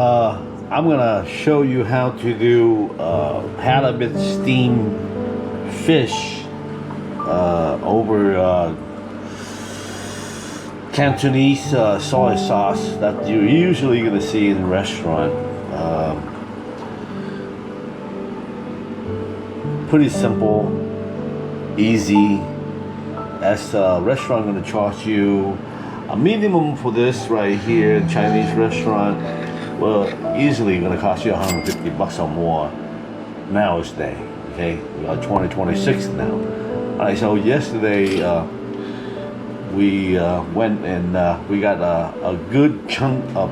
I'm gonna show you how to do halibut steam fish over Cantonese soy sauce that you're usually gonna see in a restaurant. Pretty simple, easy. As a restaurant gonna charge you a minimum for this right here, Chinese restaurant, well, easily gonna cost you 150 bucks or more nowadays. Okay, we are 2026 now. All right, so yesterday we went and we got a good chunk of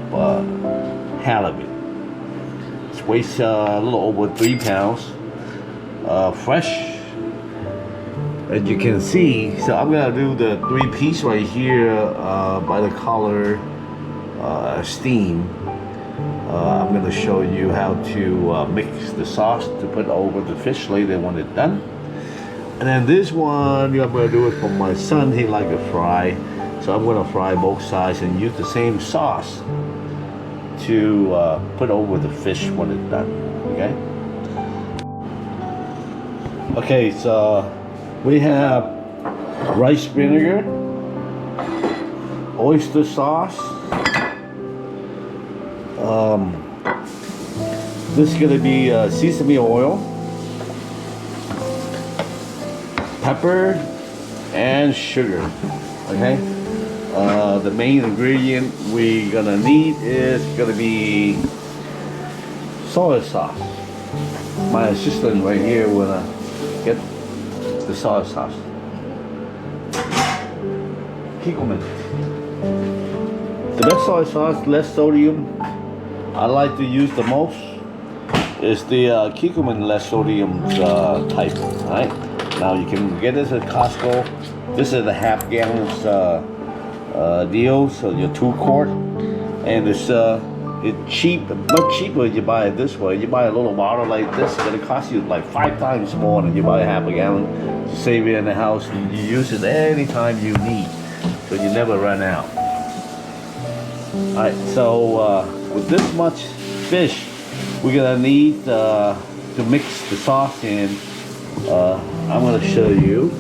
halibut. It weighs a little over 3 pounds, fresh. As you can see, so I'm gonna do the 3-piece right here by the color steam. I'm gonna show you how to mix the sauce to put over the fish later when it's done. And then this one, I'm gonna do it for my son. He like to fry, so I'm gonna fry both sides and use the same sauce to put over the fish when it's done. Okay. Okay, so we have rice vinegar, oyster sauce. This is gonna be sesame oil, pepper, and sugar. Okay. The main ingredient we're gonna need is gonna be soy sauce. My assistant right here will get the soy sauce. Kikkoman. The best soy sauce, less sodium, I like to use the most is the Kikkoman less sodium type. Right now you can get this at Costco. This is a half gallons deal, so your 2 quart, and it's cheap, much cheaper if you buy it this way. You buy a little bottle like this, it's gonna cost you like 5 times more than you buy a half a gallon. You save it in the house and you use it anytime you need, so you never run out. Alright, so with this much fish, we're gonna need to mix the sauce in. I'm gonna show you.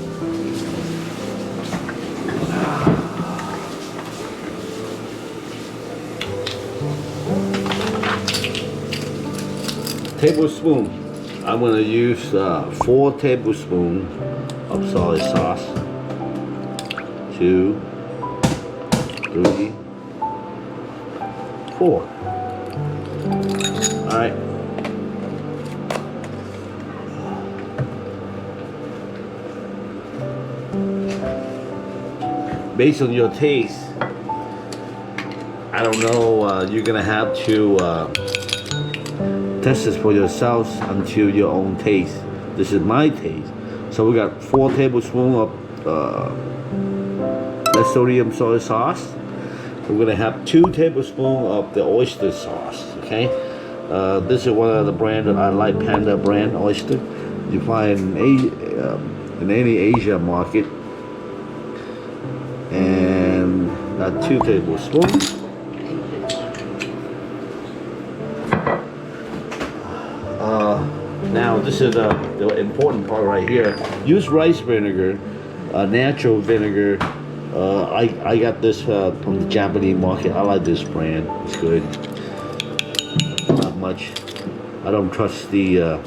Tablespoon. I'm gonna use 4 tablespoons of soy sauce. 2, 3, 4. All right. Based on your taste, I don't know. You're gonna have to test this for yourselves until your own taste. This is my taste. So we got 4 tablespoons of less sodium soy sauce. We're gonna have 2 tablespoons of the oyster sauce. Okay, this is one of the brand that I like, Panda brand oyster. You find in any Asia market, and got 2 tablespoons. Now this is the important part right here. Use rice vinegar, natural vinegar. I got this from the Japanese market. I like this brand. It's good. Not much. I don't trust the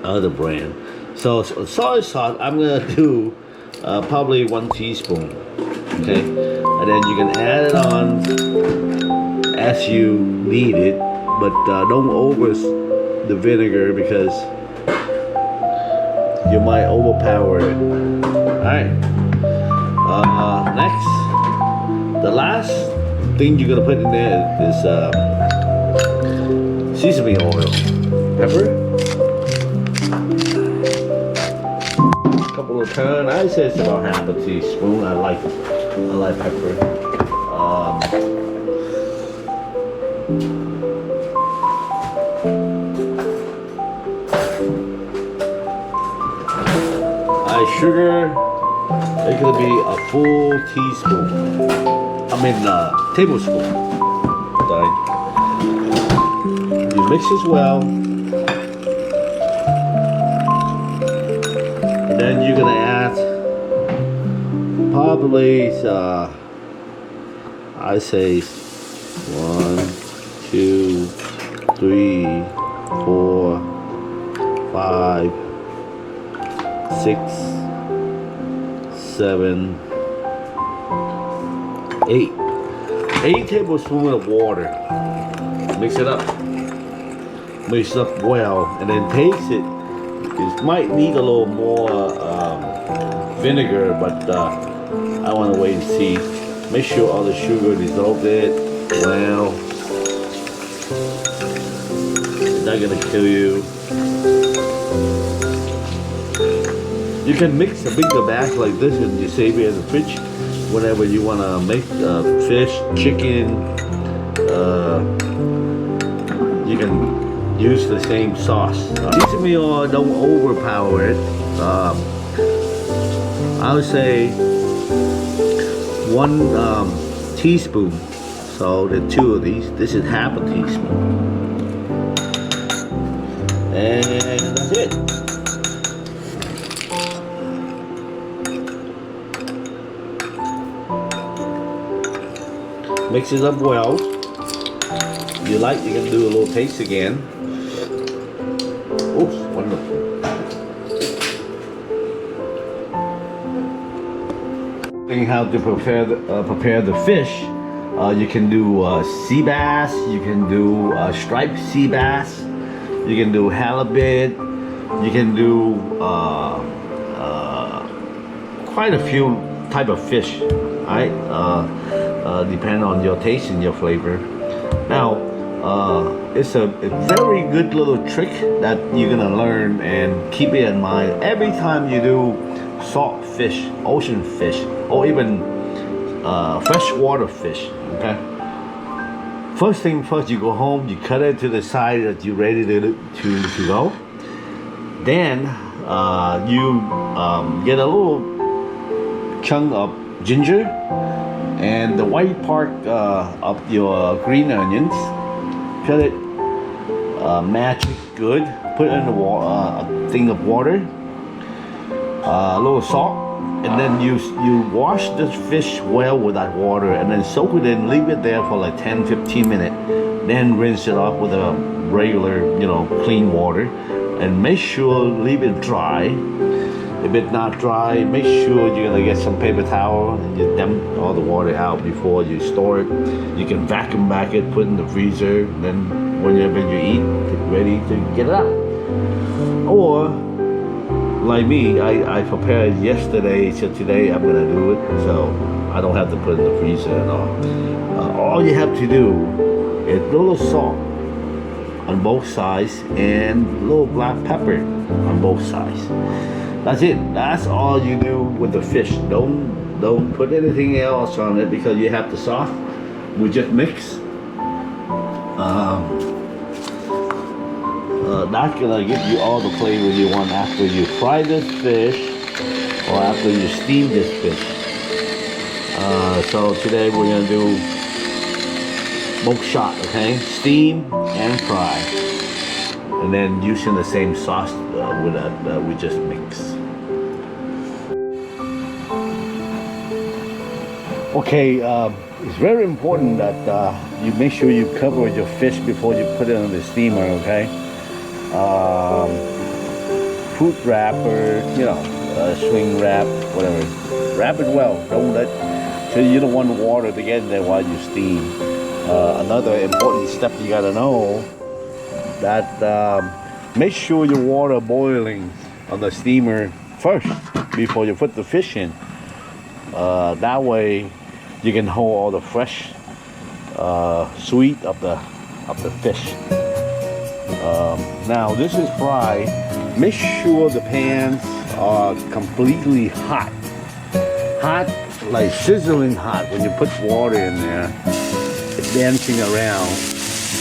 other brand. So soy sauce, I'm gonna do probably 1 teaspoon. Okay, and then you can add it on as you need it, but don't over the vinegar because you might overpower it. Alright. Next, the last thing you're gonna put in there is sesame oil, pepper, a couple of turns. I say it's about half a teaspoon. I like pepper. Sugar, it's gonna be a full teaspoon. I mean, tablespoon. Sorry. Mix as well. And then you're gonna add probably I say 1, 2, 3, 4, 5, 6, 7, 8. 8 tablespoons of water. Mix it up. Mix it up well, and then taste it. It might need a little more vinegar, but I want to wait and see. Make sure all the sugar dissolves it well. It's not gonna kill you. You can mix a bigger batch like this and you save it in the fridge whenever you want to make fish, chicken. You can use the same sauce. Sesame oil, don't overpower it. I would say 1 teaspoon. So the 2 of these. This is half a teaspoon. And that's it. Mix it up well. If you like, you can do a little taste again. Oops, wonderful. How to prepare the fish. You can do sea bass. You can do striped sea bass. You can do halibut. You can do quite a few type of fish, right? Depending on your taste and your flavor. Now, it's a very good little trick that you're gonna learn and keep it in mind every time you do salt fish, ocean fish, or even freshwater fish. Okay. First thing first, you go home, you cut it to the side that you're ready to go. Then you get a little chunk of ginger and the white part of your green onions. Cut it, mash it good. Put it in a thing of water, a little salt. And then you wash the fish well with that water and then soak it in, leave it there for like 10-15 minutes. Then rinse it off with a regular, clean water. And make sure leave it dry. If it's not dry, make sure you're gonna get some paper towel and you dump all the water out before you store it. You can vacuum back it, put it in the freezer, and then whenever you eat, it's ready to get it out. Or like me, I prepared yesterday, so today I'm gonna do it, so I don't have to put it in the freezer and all. All you have to do is a little salt on both sides and a little black pepper on both sides. That's it. That's all you do with the fish. Don't put anything else on it because you have the sauce. We just mix. That's gonna give you all the flavor you want after you fry this fish or after you steam this fish. So today we're gonna do both shot, okay? Steam and fry, and then using the same sauce with that we just mix. Okay, it's very important that you make sure you cover your fish before you put it on the steamer, okay? Food wrapper, swing wrap, whatever. Wrap it well. So you don't want the water to get in there while you steam. Another important step you gotta know that make sure your water boiling on the steamer first before you put the fish in. That way you can hold all the fresh sweet of the fish. Now this is fried. Make sure the pans are completely hot. Hot, like sizzling hot. When you put water in there, it's dancing around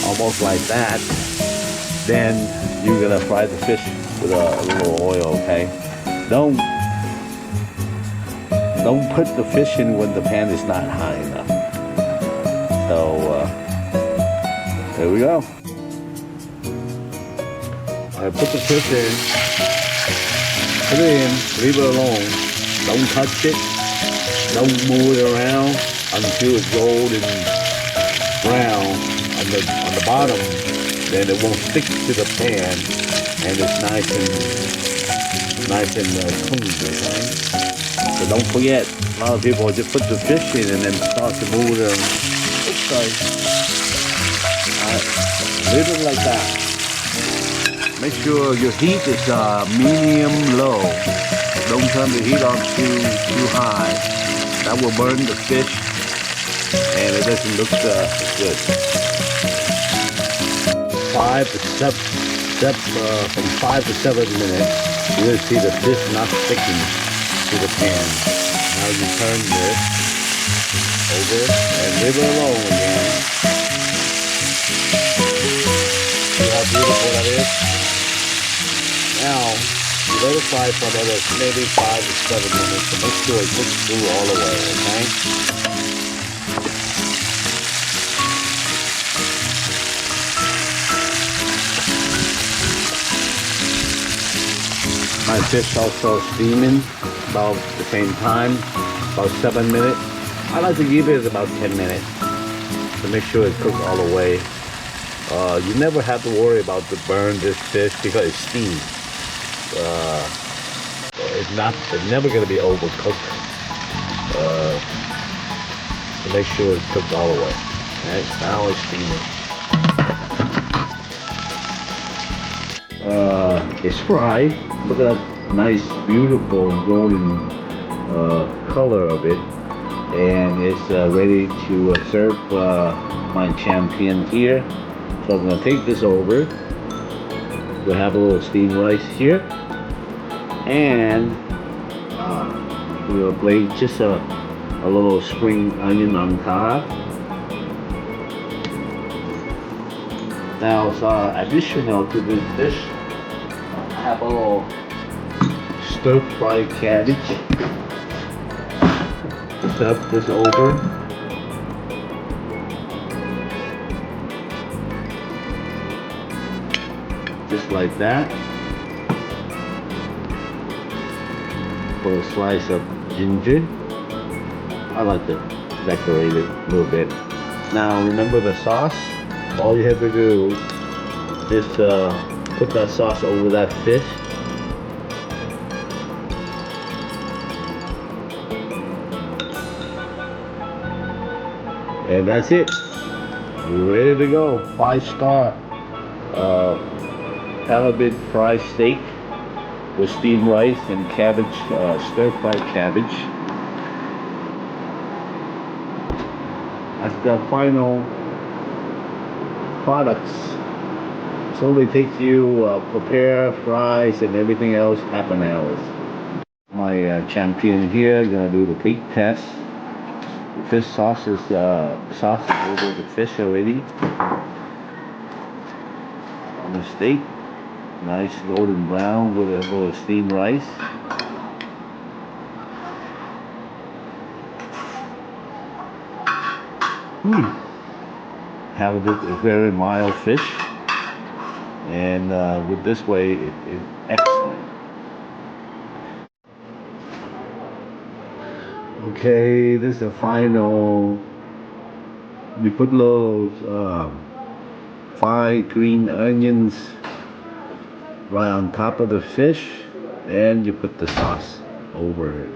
almost like that. Then you're gonna fry the fish with a little oil, okay? Don't put the fish in when the pan is not high enough. So there we go. I put the fish in, put it in, leave it alone. Don't touch it. Don't move it around until it's golden brown on the bottom. Then it won't stick to the pan, and it's nice and clean. Okay? So don't forget. A lot of people just put the fish in and then start to move them. Oops, sorry. Alright, leave it like that. Make sure your heat is medium low. Don't turn the heat on too high. That will burn the fish and it doesn't look good. from 5 to 7 minutes, you will see the fish not sticking to the pan. Now you turn this over and leave it alone again. See how beautiful that is? Now, you let it fry for another maybe 5 to 7 minutes to make sure it cooks through all the way, okay? My fish also steaming about the same time, about 7 minutes. I like to give it about 10 minutes to make sure it cooks all the way. You never have to worry about to burn this fish because it's steamed. It's never going to be overcooked. To make sure it's cooked all the way. Okay, now it's steaming. It's fried. Look at that nice, beautiful golden color of it, and it's ready to serve my champion here. So I'm gonna take this over. We'll have a little steamed rice here, and we'll play just a little spring onion on top. Now, additional to this dish, have a little stir-fried cabbage. Step this over. Just like that. Put a slice of ginger. I like to decorate it a little bit. Now, remember the sauce? All you have to do is put that sauce over that fish. And that's it. We're ready to go. 5-star halibut fried steak with steamed rice and cabbage, stir-fried cabbage. That's the final products. It only takes you prepare, fries, and everything else half an hour. My champion here gonna do the quick test. The fish sauce is sauce over the fish already. On the steak, nice golden brown with a little steamed rice. Halibut is very mild fish, and with this way it is excellent. Okay, this is the final. We put little fried green onions right on top of the fish, and you put the sauce over it.